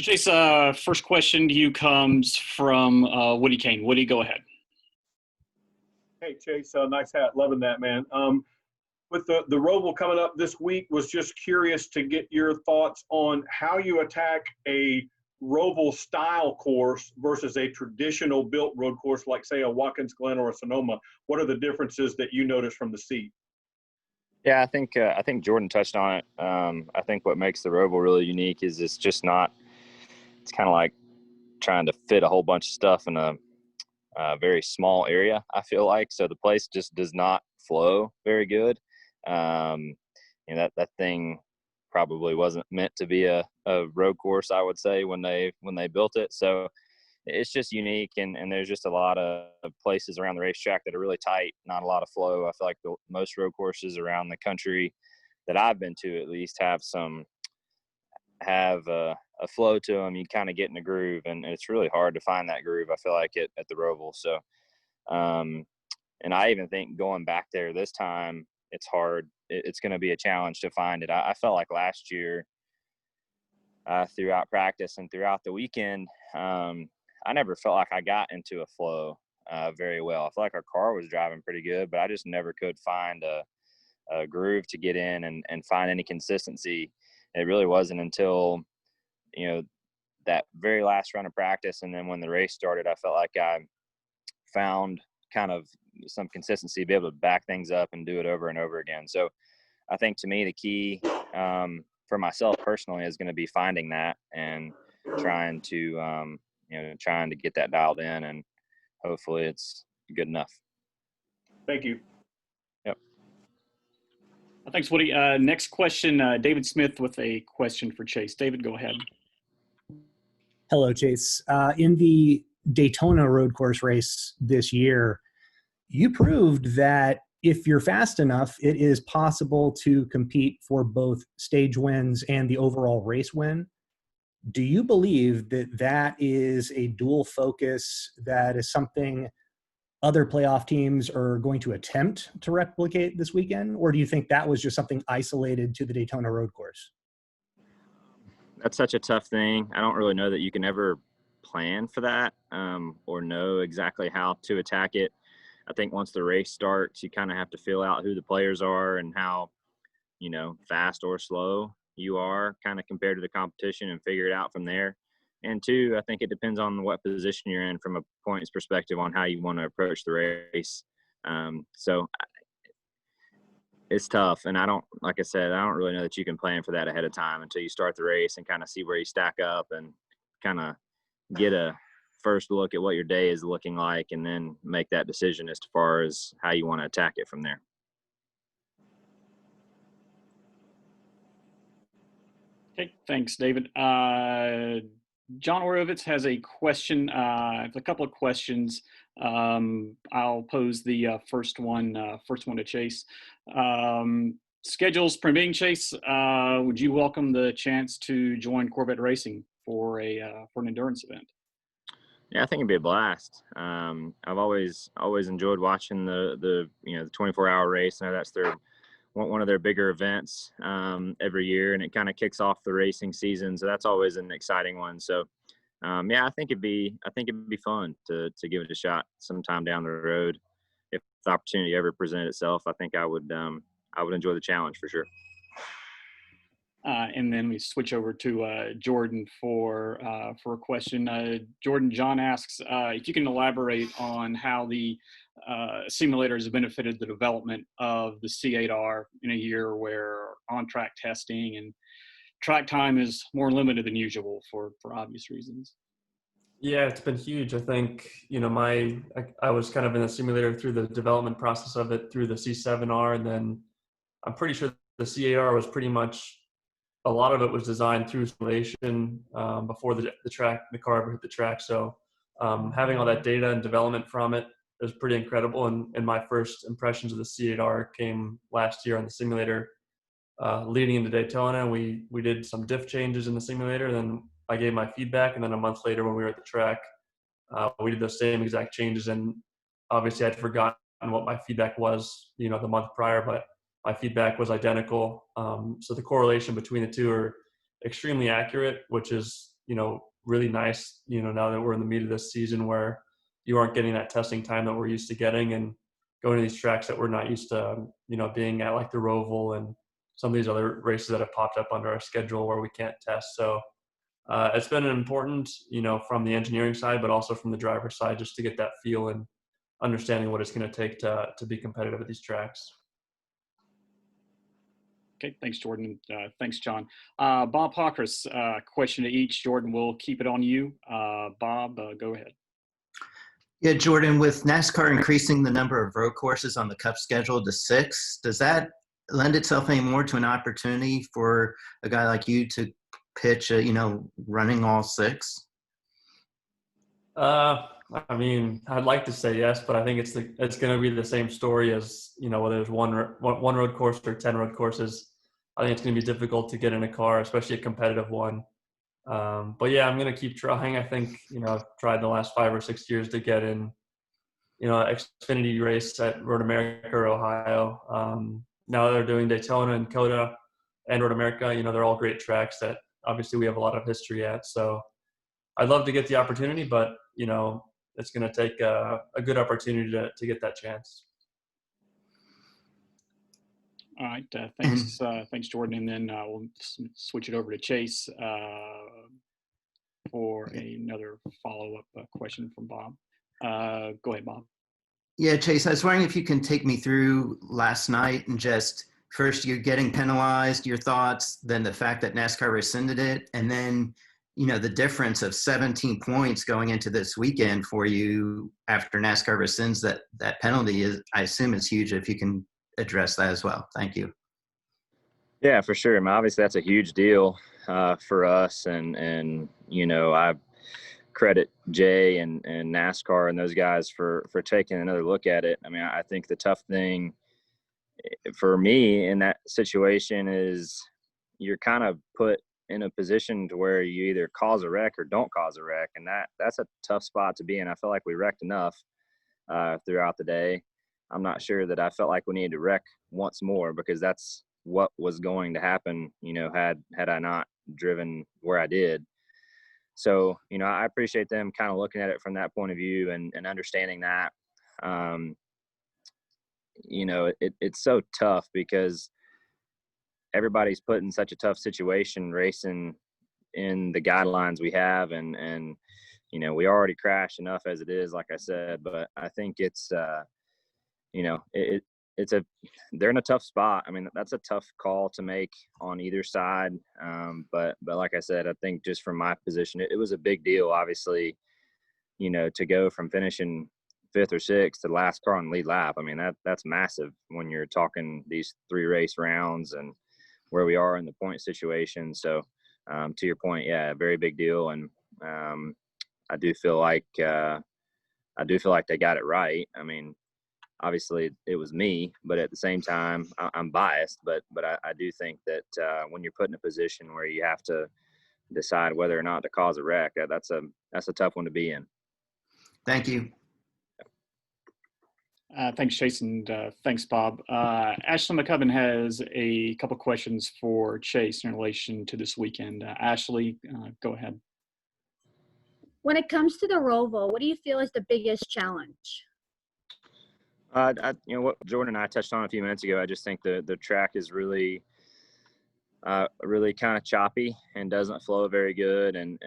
So Chase, first question to you comes from Woody Kane. Woody, go ahead. Hey, Chase, nice hat. Loving that, man. With the Roval coming up this week, was just curious to get your thoughts on how you attack a Roval style course versus a traditional built road course like, say, a Watkins Glen or a Sonoma. What are the differences that you notice from the seat? Yeah, I think Jordan touched on it. I think what makes the Roval really unique is it's just not – it's kind of like trying to fit a whole bunch of stuff in a very small area, I feel like. So the place just does not flow very good. That thing probably wasn't meant to be a road course, I would say, when they built it. So it's just unique, and there's just a lot of places around the racetrack that are really tight, not a lot of flow. I feel like most road courses around the country that I've been to at least have a flow to them. You kind of get in a groove, and it's really hard to find that groove, I feel like, at the Roval. So and I even think going back there this time, it's hard. It's going to be a challenge to find it. I felt like last year throughout practice and throughout the weekend, I never felt like I got into a flow very well. I feel like our car was driving pretty good, but I just never could find a groove to get in and find any consistency. It really wasn't until, that very last run of practice, and then when the race started, I felt like I found kind of some consistency, be able to back things up and do it over and over again. So I think, to me, the key for myself personally is going to be finding that and trying to get that dialed in, and hopefully it's good enough. Thank you. Yep. Thanks, Woody. Next question, David Smith with a question for Chase. David, go ahead. Hello, Chase. In the Daytona road course race this year, you proved that if you're fast enough, it is possible to compete for both stage wins and the overall race win. Do you believe that that is a dual focus, that is something other playoff teams are going to attempt to replicate this weekend? Or do you think that was just something isolated to the Daytona road course? That's such a tough thing. I don't really know that you can ever plan for that or know exactly how to attack it. I think once the race starts, you kind of have to feel out who the players are and how, fast or slow you are kind of compared to the competition, and figure it out from there. And two, I think it depends on what position you're in from a points perspective on how you want to approach the race. So it's tough. And like I said, I don't really know that you can plan for that ahead of time until you start the race and kind of see where you stack up and kind of get a first look at what your day is looking like, and then make that decision as far as how you want to attack it from there. Okay, thanks, David. John Orovitz has a question, a couple of questions. I'll pose the first one to Chase. Schedules permitting, Chase, would you welcome the chance to join Corvette Racing for an endurance event? Yeah, I think it'd be a blast. I've always enjoyed watching the 24-hour race. I know that's one of their bigger events every year, and it kind of kicks off the racing season. So that's always an exciting one. So I think it'd be fun to give it a shot sometime down the road. If the opportunity ever presented itself, I think I would enjoy the challenge for sure. And then we switch over to Jordan for a question. Jordan, John asks if you can elaborate on how the simulator has benefited the development of the C8.R in a year where on-track testing and track time is more limited than usual for obvious reasons. Yeah, it's been huge. I think, I was kind of in the simulator through the development process of it through the C7R, and then I'm pretty sure the C8R was pretty much, a lot of it was designed through simulation before the car ever hit the track. So having all that data and development from it was pretty incredible. And my first impressions of the C8R came last year on the simulator leading into Daytona. We did some diff changes in the simulator, and then I gave my feedback. And then a month later when we were at the track, we did those same exact changes. And obviously I'd forgotten what my feedback was, the month prior, but my feedback was identical. So the correlation between the two are extremely accurate, which is really nice, now that we're in the meat of this season where you aren't getting that testing time that we're used to getting and going to these tracks that we're not used to, being at, like the Roval and some of these other races that have popped up under our schedule where we can't test. So it's been important, from the engineering side, but also from the driver's side, just to get that feel and understanding what it's going to take to be competitive at these tracks. Okay, thanks, Jordan. Thanks, John. Bob Pockris, question to each. Jordan, we'll keep it on you. Bob, go ahead. Yeah, Jordan, with NASCAR increasing the number of road courses on the Cup schedule to 6, does that lend itself any more to an opportunity for a guy like you to pitch, running all 6? I mean, I'd like to say yes, but I think it's going to be the same story as, whether there's one road course or 10 road courses. I think it's going to be difficult to get in a car, especially a competitive one. But yeah, I'm going to keep trying. I think, I've tried the last 5 or 6 years to get in, Xfinity race at Road America or Ohio. Now they're doing Daytona and COTA and Road America. They're all great tracks that obviously we have a lot of history at. So I'd love to get the opportunity, but, it's going to take a good opportunity to get that chance. All right, thanks, thanks, Jordan. And then we'll switch it over to Chase for another follow-up question from Bob. Go ahead, Bob. Yeah, Chase, I was wondering if you can take me through last night and just first you're getting penalized, your thoughts, then the fact that NASCAR rescinded it, and then the difference of 17 points going into this weekend for you after NASCAR rescinds that penalty is, I assume, is huge. If you can address that as well. Thank you. Yeah, for sure. I mean, obviously that's a huge deal for us. And I credit Jay and NASCAR and those guys for taking another look at it. I mean, I think the tough thing for me in that situation is you're kind of put in a position to where you either cause a wreck or don't cause a wreck. And that's a tough spot to be in. I feel like we wrecked enough throughout the day. I'm not sure that I felt like we needed to wreck once more because that's what was going to happen, had I not driven where I did. So, I appreciate them kind of looking at it from that point of view and understanding that. It's so tough because everybody's put in such a tough situation racing in the guidelines we have. And we already crashed enough as it is, like I said, but I think it's, they're in a tough spot. I mean, that's a tough call to make on either side. But like I said, I think just from my position, it was a big deal, obviously, to go from finishing 5th or 6th to last car on the lead lap. I mean, that's massive when you're talking these 3 race rounds and where we are in the point situation. So to your point, yeah, very big deal. And I do feel like they got it right. I mean, obviously it was me, but at the same time, I'm biased, but I do think that when you're put in a position where you have to decide whether or not to cause a wreck, that's a tough one to be in. Thank you. Thanks, Chase, and thanks, Bob. Ashley McCubbin has a couple questions for Chase in relation to this weekend. Ashley, go ahead. When it comes to the Roval, what do you feel is the biggest challenge? What Jordan and I touched on a few minutes ago, I just think the track is really kind of choppy and doesn't flow very good. And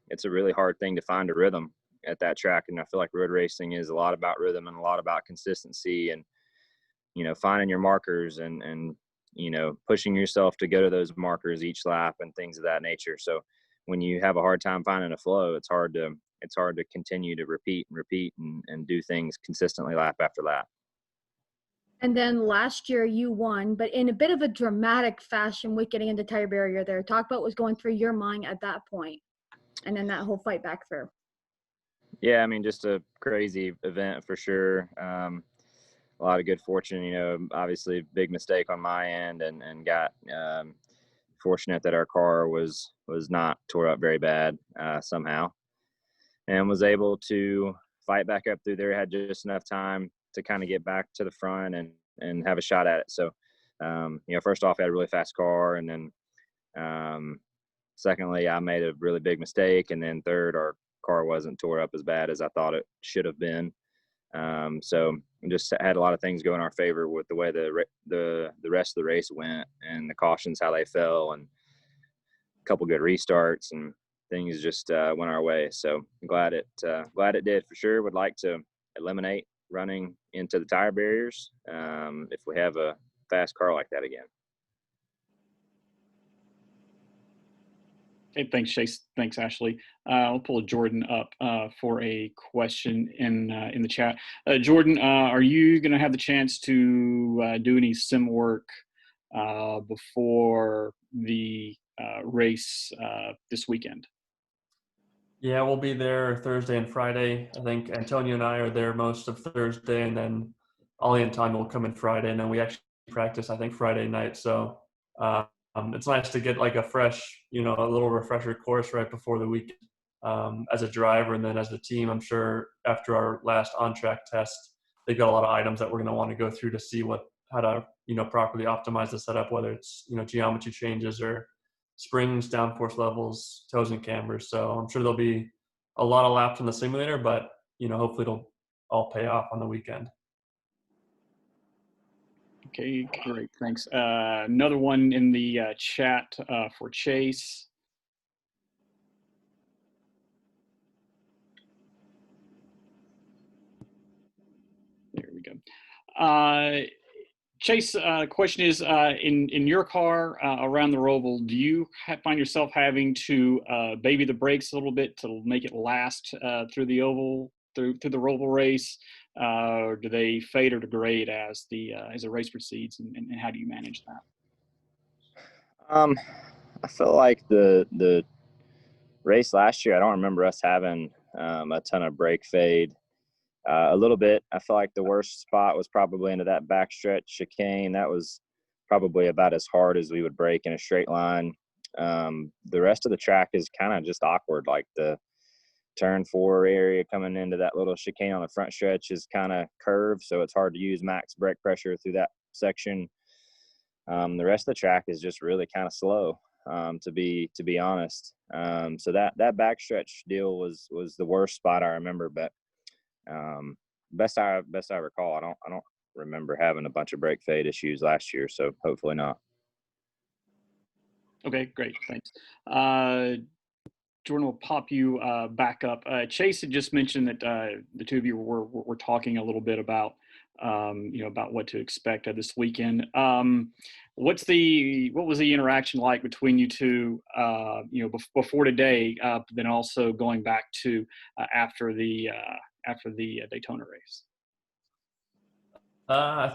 it's a really hard thing to find a rhythm at that track. And I feel like road racing is a lot about rhythm and a lot about consistency and, finding your markers and pushing yourself to go to those markers each lap and things of that nature. So when you have a hard time finding a flow, it's hard to continue to repeat and do things consistently lap after lap. And then last year you won, but in a bit of a dramatic fashion with getting into tire barrier there. Talk about what was going through your mind at that point and then that whole fight back through. Yeah, I mean, just a crazy event for sure. A lot of good fortune, obviously big mistake on my end and got fortunate that our car was not tore up very bad somehow. And was able to fight back up through there, had just enough time to kind of get back to the front and have a shot at it. So, first off, I had a really fast car, and then Secondly, I made a really big mistake. And then third, our car wasn't tore up as bad as I thought it should have been. So just had a lot of things go in our favor with the way the rest of the race went and the cautions, how they fell, and a couple good restarts, and things just went our way. So I'm glad it did for sure. Would like to eliminate running into the tire barriers if we have a fast car like that again. Okay, thanks, Chase. Thanks, Ashley. I'll pull Jordan up for a question in the chat. Jordan, are you going to have the chance to do any sim work before the race this weekend? Yeah, we'll be there Thursday and Friday. I think Antonio and I are there most of Thursday, and then Ollie and Tommy will come in Friday, and then we actually practice, I think, Friday night. So it's nice to get like a fresh, a little refresher course right before the weekend as a driver, and then as a team. I'm sure after our last on-track test, they've got a lot of items that we're going to want to go through to see how to properly optimize the setup, whether it's geometry changes or springs, downforce levels, toes, and cambers. So I'm sure there'll be a lot of laps in the simulator, but hopefully it'll all pay off on the weekend. Okay, great, thanks. Another one in the chat for Chase. There we go. Chase, question is, in your car around the Roval, do you find yourself having to baby the brakes a little bit to make it last through the oval, through the Roval race? Or do they fade or degrade as the race proceeds, and how do you manage that? I feel like the race last year, I don't remember us having a ton of brake fade. A little bit. I feel like the worst spot was probably into that backstretch chicane. That was probably about as hard as we would brake in a straight line. The rest of the track is kind of just awkward. Like the turn 4 area coming into that little chicane on the front stretch is kind of curved, so it's hard to use max brake pressure through that section. The rest of the track is just really kind of slow, to be honest. So that backstretch deal was the worst spot I remember, but best I recall, I don't remember having a bunch of brake fade issues last year, so hopefully not. Okay, great, thanks. Jordan, will pop you back up. Chase had just mentioned that the two of you were talking a little bit about about what to expect this weekend. What was the interaction like between you two, before today, but then also going back to after the Daytona race? I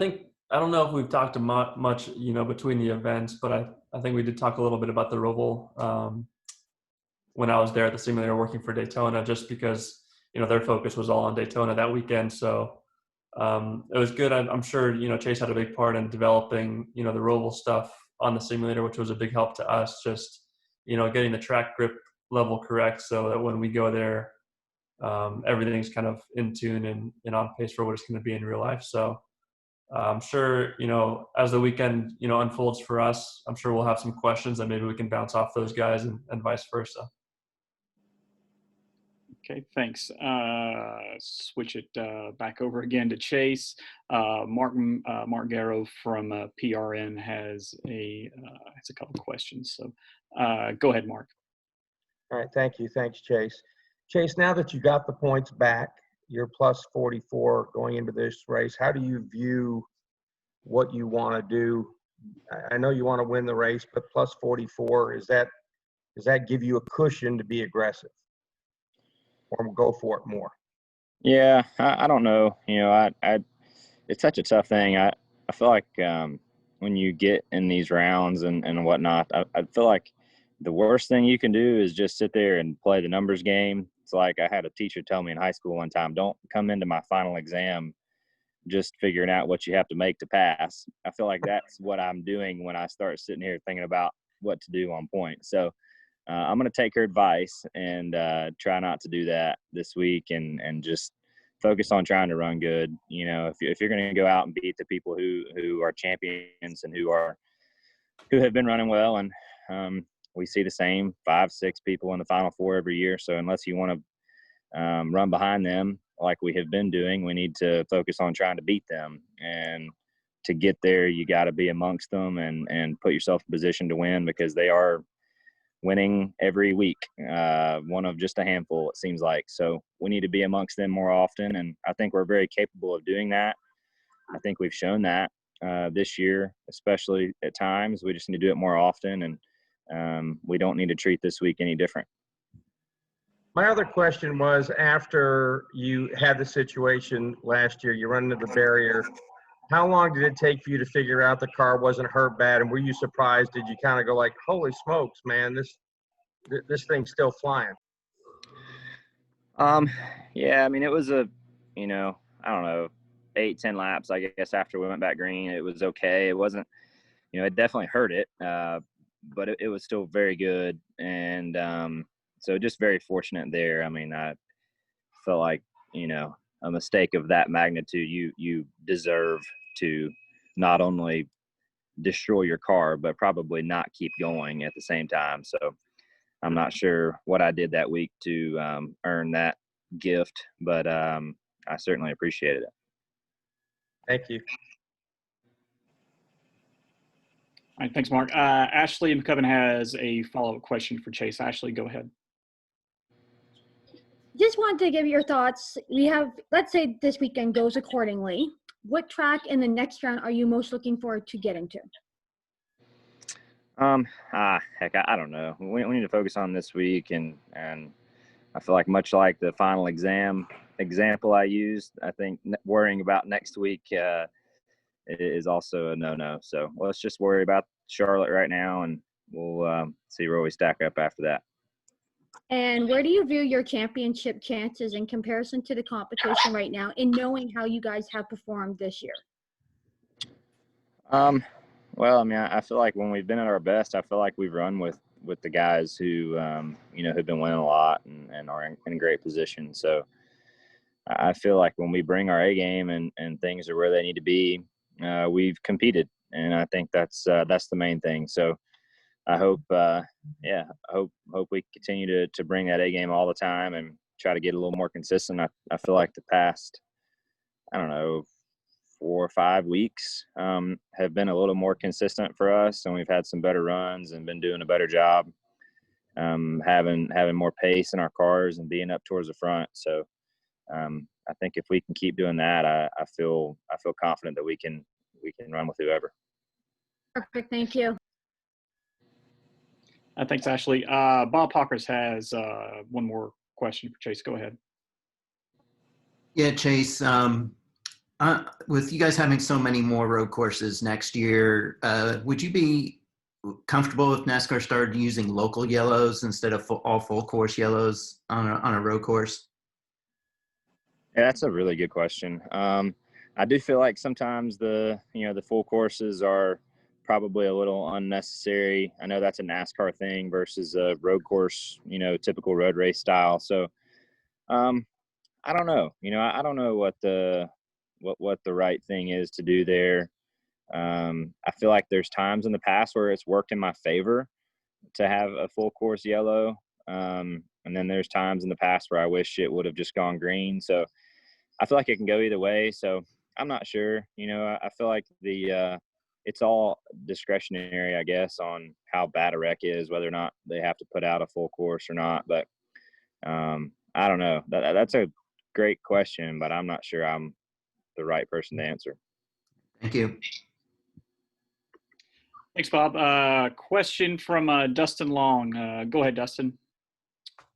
don't know if we've talked much, between the events, but I think we did talk a little bit about the Roval when I was there at the simulator working for Daytona, just because, their focus was all on Daytona that weekend. So it was good. I'm sure, Chase had a big part in developing, the Roval stuff on the simulator, which was a big help to us, just, getting the track grip level correct so that when we go there, everything's kind of in tune and on pace for what it's going to be in real life. So I'm sure, as the weekend, unfolds for us, I'm sure we'll have some questions that maybe we can bounce off those guys and vice versa. Okay, thanks. Switch it back over again to Chase. Mark Garrow from PRN has a couple of questions. So go ahead, Mark. All right, thank you. Thanks, Chase. Chase, now that you got the points back, you're plus 44 going into this race. How do you view what you want to do? I know you want to win the race, but plus 44, does that give you a cushion to be aggressive or go for it more? Yeah, I don't know. It's such a tough thing. I feel like when you get in these rounds and whatnot, I feel like the worst thing you can do is just sit there and play the numbers game. It's like I had a teacher tell me in high school one time, don't come into my final exam just figuring out what you have to make to pass. I feel like that's what I'm doing when I start sitting here thinking about what to do on point. So I'm going to take her advice and try not to do that this week and just focus on trying to run good. If you're going to go out and beat the people who are champions and who have been running well and we see the same 5-6 people in the Final Four every year. So unless you want to run behind them like we have been doing, we need to focus on trying to beat them. And to get there, you got to be amongst them and put yourself in position to win, because they are winning every week, one of just a handful, it seems like. So we need to be amongst them more often, and I think we're very capable of doing that. I think we've shown that this year, especially at times. We just need to do it more often, and we don't need to treat this week any different. My other question was, after you had the situation last year, you run into the barrier, how long did it take for you to figure out the car wasn't hurt bad? And were you surprised? Did you kind of go like, holy smokes, man, this thing's still flying? Yeah, I mean, it was I don't know, 8-10 laps, I guess, after we went back green. It was okay. It wasn't, it definitely hurt it, but it was still very good. And so just very fortunate there. I mean, I felt like, a mistake of that magnitude, you deserve to not only destroy your car, but probably not keep going at the same time. So I'm not sure what I did that week to earn that gift, but I certainly appreciated it. Thank you. All right, thanks, Mark. Ashley McCubbin has a follow-up question for Chase. Ashley, go ahead. Just wanted to give your thoughts. We have, let's say this weekend goes accordingly. What track in the next round are you most looking forward to getting to? Heck, I don't know. We need to focus on this week, and I feel like, much like the final example I used, I think worrying about next week is also a no-no. So let's just worry about Charlotte right now, and we'll see where we stack up after that. And where do you view your championship chances in comparison to the competition right now, in knowing how you guys have performed this year? Well, I mean, I feel like when we've been at our best, I feel like we've run with the guys who, have been winning a lot and are in great position. So I feel like when we bring our A game and things are where they need to be, we've competed. And I think that's the main thing. So I hope, hope we continue to bring that A game all the time and try to get a little more consistent. I feel like the past, 4 or 5 weeks have been a little more consistent for us, and we've had some better runs and been doing a better job having more pace in our cars and being up towards the front. So I think if we can keep doing that, I feel confident that we can run with whoever. Perfect. Thank you. Thanks, Ashley. Bob Hawkers has one more question for Chase. Go ahead. Yeah, Chase, with you guys having so many more road courses next year, would you be comfortable if NASCAR started using local yellows instead of all full course yellows on a road course? Yeah, that's a really good question. I do feel like sometimes the full courses are probably a little unnecessary. I know that's a NASCAR thing versus a road course, typical road race style. So I don't know. I don't know what the right thing is to do there. I feel like there's times in the past where it's worked in my favor to have a full course yellow. And then there's times in the past where I wish it would have just gone green. So I feel like it can go either way. So I'm not sure. I feel like it's all discretionary, I guess, on how bad a wreck is, whether or not they have to put out a full course or not. But I don't know. That's a great question, but I'm not sure I'm the right person to answer. Thank you. Thanks, Bob. Question from Dustin Long. Go ahead, Dustin.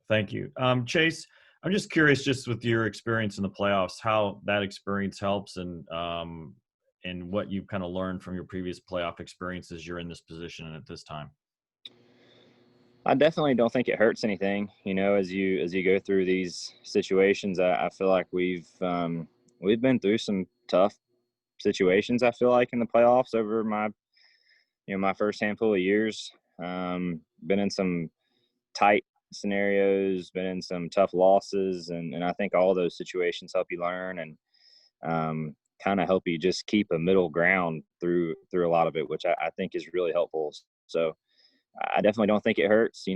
Thank you. Chase, I'm just curious, just with your experience in the playoffs, how that experience helps and what you've kind of learned from your previous playoff experiences you're in this position at this time. I definitely don't think it hurts anything. As you go through these situations, I feel like we've been through some tough situations, I feel like, in the playoffs over my first handful of years. Been in some tight scenarios, been in some tough losses, and I think all those situations help you learn and kind of help you just keep a middle ground through a lot of it, which I think is really helpful. So I definitely don't think it hurts.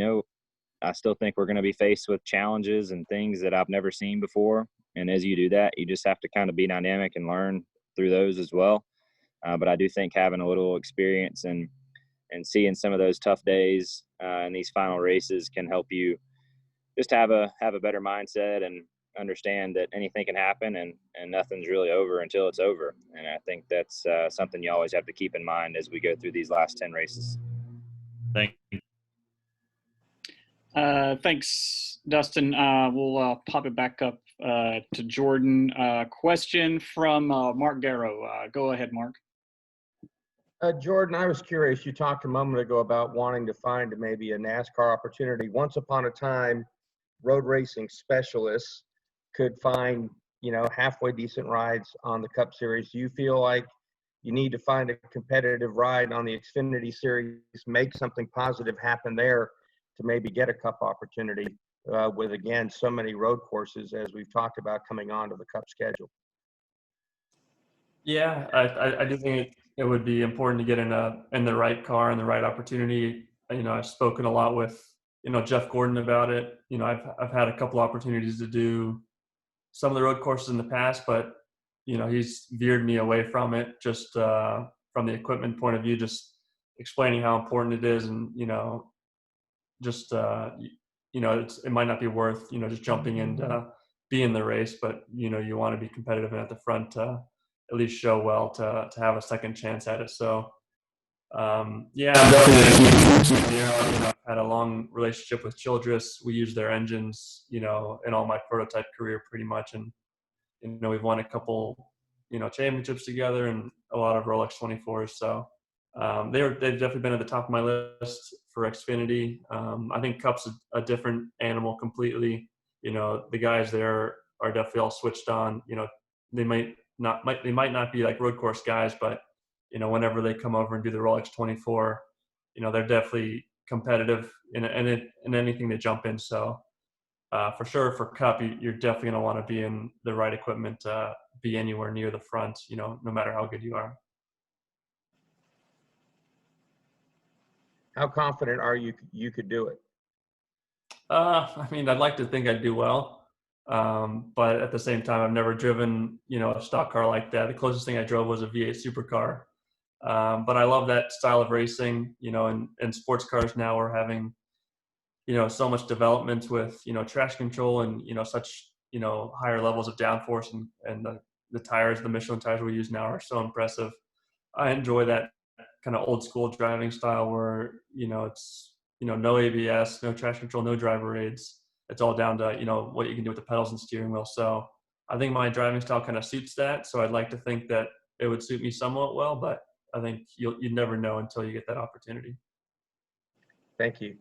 I still think we're going to be faced with challenges and things that I've never seen before. And as you do that, you just have to kind of be dynamic and learn through those as well. But I do think having a little experience and seeing some of those tough days in these final races can help you just have a better mindset and understand that anything can happen and nothing's really over until it's over. And I think that's something you always have to keep in mind as we go through these last 10 races. Thank you. Thanks, Dustin. We'll pop it back up to Jordan. Question from Mark Garrow. Go ahead, Mark. Jordan, I was curious. You talked a moment ago about wanting to find maybe a NASCAR opportunity. Once upon a time, road racing specialists could find, halfway decent rides on the Cup Series. Do you feel like you need to find a competitive ride on the Xfinity Series, make something positive happen there to maybe get a Cup opportunity with, again, so many road courses as we've talked about coming onto the Cup schedule? Yeah, I do think it would be important to get in the right car and the right opportunity. I've spoken a lot with Jeff Gordon about it. I've had a couple opportunities to do some of the road courses in the past, but he's veered me away from it just from the equipment point of view, just explaining how important it is, and it might not be worth just jumping and be in the race, but you want to be competitive and at the front to at least show well to have a second chance at it. So yeah, I'm definitely here. I've had a long relationship with Childress. We use their engines in all my prototype career pretty much, and we've won a couple championships together and a lot of Rolex 24s. So they've definitely been at the top of my list for Xfinity. I think Cup's a different animal completely. The guys there are definitely all switched on. They might not be like road course guys, but whenever they come over and do the Rolex 24, they're definitely competitive in anything they jump in. So for sure, for Cup, you're definitely going to want to be in the right equipment to be anywhere near the front, no matter how good you are. How confident are you could do it? I'd like to think I'd do well, but at the same time, I've never driven, a stock car like that. The closest thing I drove was a V8 supercar. But I love that style of racing. In sports cars now we're having, so much development with, traction control and, such, higher levels of downforce, and the tires, the Michelin tires we use now are so impressive. I enjoy that kind of old school driving style where, it's, no ABS, no traction control, no driver aids. It's all down to, what you can do with the pedals and steering wheel. So I think my driving style kind of suits that. So I'd like to think that it would suit me somewhat well, but I think you'd never know until you get that opportunity. Thank you.